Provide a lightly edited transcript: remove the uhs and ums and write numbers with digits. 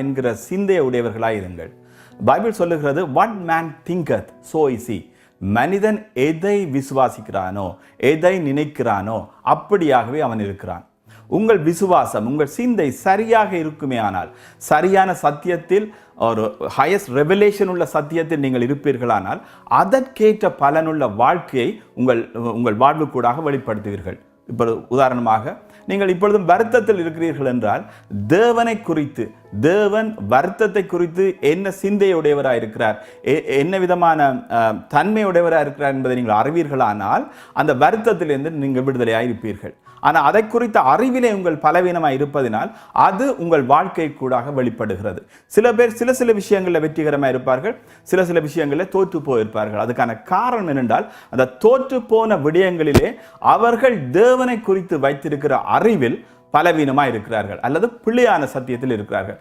என்கிற சிந்தையை உடையவர்களாய் இருங்கள். பைபிள் சொல்லுகிறது, what man thinketh so is he. மனிதன் எதை விசுவாசிக்கிறானோ, எதை நினைக்கிறானோ அப்படியாகவே அவன் இருக்கிறான். உங்கள் விசுவாசம், உங்கள் சிந்தை சரியாக இருக்குமே ஆனால், சரியான சத்தியத்தில், ஒரு ஹையஸ்ட் ரெவலேஷன் உள்ள சத்தியத்தில் நீங்கள் இருப்பீர்களானால், அதற்கேற்ற பலனுள்ள வாழ்க்கையை உங்கள் வாழ்வுக்கூடாக வெளிப்படுத்துவீர்கள். இப்போ உதாரணமாக, நீங்கள் இப்பொழுதும் வருத்தத்தில் இருக்கிறீர்கள் என்றால், தேவனை குறித்து, தேவன் வருத்தத்தை குறித்து என்ன சிந்தையுடையவராக இருக்கிறார், என்ன விதமான தன்மையுடையவராக இருக்கிறார் என்பதை நீங்கள் அறிவீர்களானால், அந்த வருத்தத்திலிருந்து நீங்கள் விடுதலையாக இருப்பீர்கள். ஆனால் அதை குறித்த அறிவிலே உங்கள் பலவீனமாக இருப்பதினால் அது உங்கள் வாழ்க்கை கூடாக வெளிப்படுகிறது. சில பேர் சில விஷயங்களில் வெற்றிகரமாக இருப்பார்கள், சில விஷயங்களில் தோற்று போயிருப்பார்கள். அதுக்கான காரணம் என்னென்றால், அந்த தோற்று போன விடயங்களிலே அவர்கள் தேவனை குறித்து வைத்திருக்கிற அறிவில் பலவீனமாக இருக்கிறார்கள் அல்லது பிள்ளையான சத்தியத்தில் இருக்கிறார்கள்.